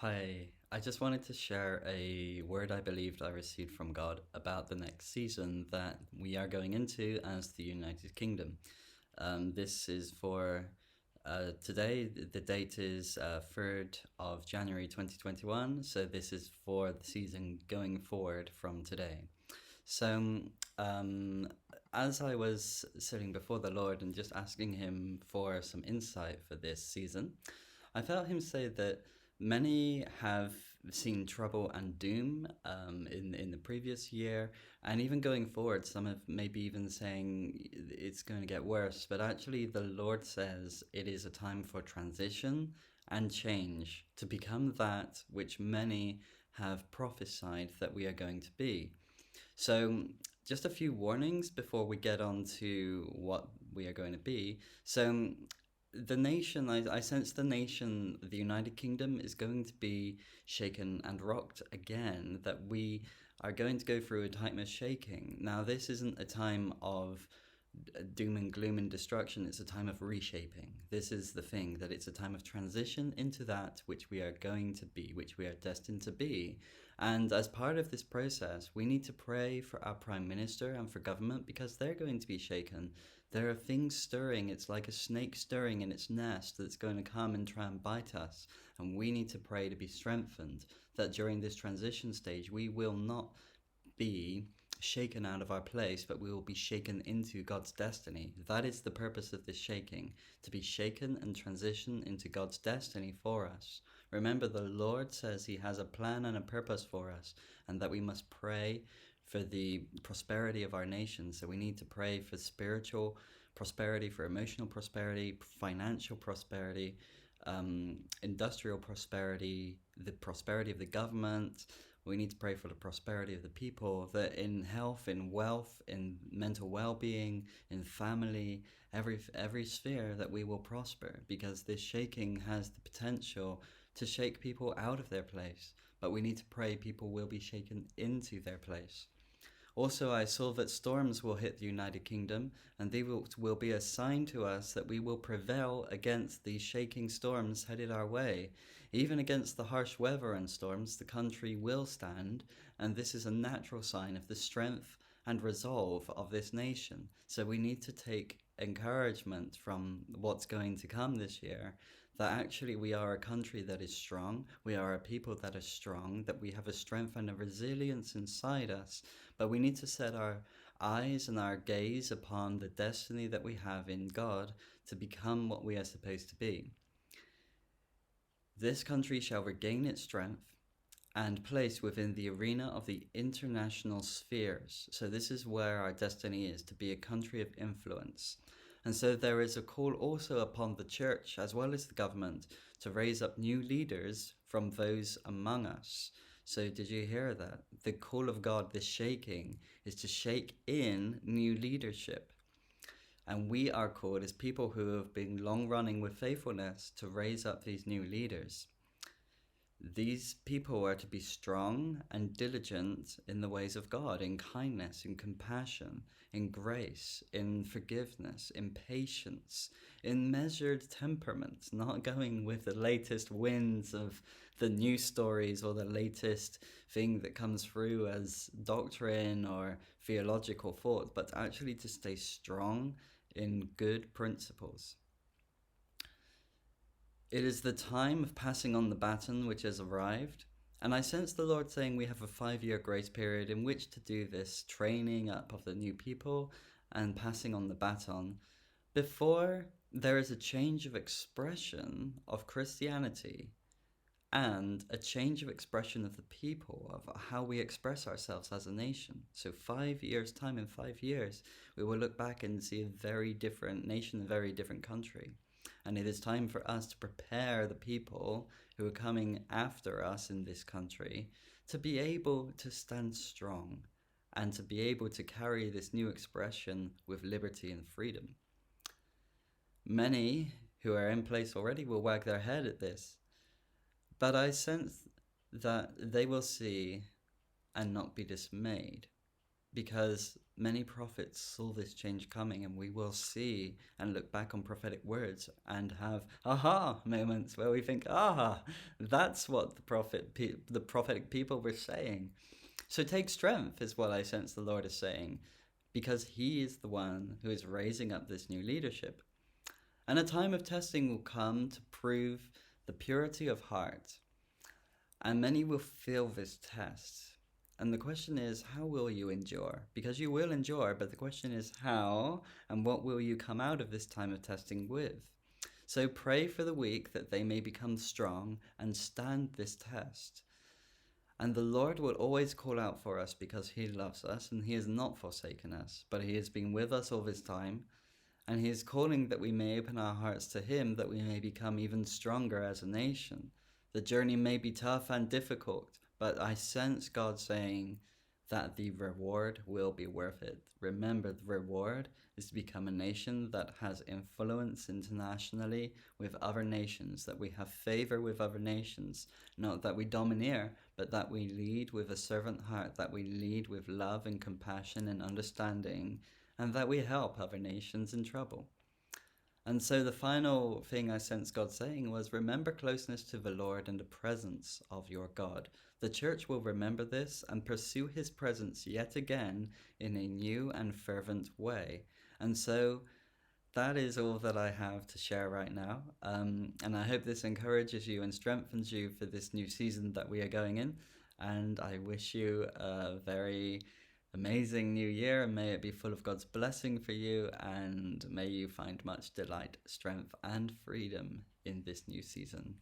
Hi, I just wanted to share a word I believed I received from God about the next season that we are going into as the United Kingdom. This is for today. The date is 3rd of January 2021, so this is for the season going forward from today. So, um, as I was sitting before the Lord and just asking Him for some insight for this season, I felt Him say that many have seen trouble and doom in the previous year, and even going forward, some have maybe even saying it's going to get worse. But actually, the Lord says it is a time for transition and change to become that which many have prophesied that we are going to be. So, just a few warnings before we get on to what we are going to be. So, the nation, I sense the nation, the United Kingdom, is going to be shaken and rocked again, that we are going to go through a time of shaking. Now, this isn't a time of doom and gloom and destruction. It's a time of reshaping. This is the thing, that it's a time of transition into that which we are going to be, which we are destined to be. And as part of this process, we need to pray for our prime minister and for government, because they're going to be shaken. There are things stirring. It's like a snake stirring in its nest that's going to come and try and bite us. And we need to pray to be strengthened, that during this transition stage, we will not be shaken out of our place, but we will be shaken into God's destiny. That is the purpose of this shaking, to be shaken and transition into God's destiny for us. Remember, the Lord says He has a plan and a purpose for us, and that we must pray for the prosperity of our nation. So we need to pray for spiritual prosperity, for emotional prosperity, financial prosperity, industrial prosperity, the prosperity of the government. We need to pray for the prosperity of the people, that in health, in wealth, in mental well-being, in family, every sphere, that we will prosper, because this shaking has the potential to shake people out of their place. But we need to pray people will be shaken into their place. Also, I saw that storms will hit the United Kingdom, and they will be a sign to us that we will prevail against these shaking storms headed our way. Even against the harsh weather and storms, the country will stand, and this is a natural sign of the strength and resolve of this nation. So we need to take encouragement from what's going to come this year, that actually we are a country that is strong, we are a people that are strong, that we have a strength and a resilience inside us, but we need to set our eyes and our gaze upon the destiny that we have in God to become what we are supposed to be. This country shall regain its strength and place within the arena of the international spheres. So this is where our destiny is, to be a country of influence. And so there is a call also upon the church as well as the government to raise up new leaders from those among us. So did you hear that? The call of God, this shaking, is to shake in new leadership. And we are called as people who have been long running with faithfulness to raise up these new leaders. These people are to be strong and diligent in the ways of God, in kindness, in compassion, in grace, in forgiveness, in patience, in measured temperament, not going with the latest winds of the news stories or the latest thing that comes through as doctrine or theological thought, but actually to stay strong in good principles. It is the time of passing on the baton which has arrived, and I sense the Lord saying we have a 5-year grace period in which to do this training up of the new people and passing on the baton before there is a change of expression of Christianity and a change of expression of the people, of how we express ourselves as a nation. So 5 years' time, in 5 years, we will look back and see a very different nation, a very different country. And it is time for us to prepare the people who are coming after us in this country to be able to stand strong and to be able to carry this new expression with liberty and freedom. Many who are in place already will wag their head at this, but I sense that they will see and not be dismayed. because many prophets saw this change coming, and we will see and look back on prophetic words and have aha moments where we think, that's what the prophetic people were saying. So take strength, is what I sense the Lord is saying, because He is the one who is raising up this new leadership. And a time of testing will come to prove the purity of heart, and many will feel this test. And the question is, how will you endure? Because you will endure, but the question is how, and what will you come out of this time of testing with? So pray for the weak that they may become strong and stand this test. And the Lord will always call out for us because He loves us and He has not forsaken us, but He has been with us all this time. And He is calling that we may open our hearts to Him, that we may become even stronger as a nation. The journey may be tough and difficult, but I sense God saying that the reward will be worth it. Remember, the reward is to become a nation that has influence internationally with other nations, that we have favor with other nations, not that we domineer, but that we lead with a servant heart, that we lead with love and compassion and understanding, and that we help other nations in trouble. And so the final thing I sensed God saying was, remember closeness to the Lord and the presence of your God. The church will remember this and pursue His presence yet again in a new and fervent way. And so that is all that I have to share right now. And I hope this encourages you and strengthens you for this new season that we are going in. And I wish you a very amazing new year, and may it be full of God's blessing for you, and may you find much delight, strength, and freedom in this new season.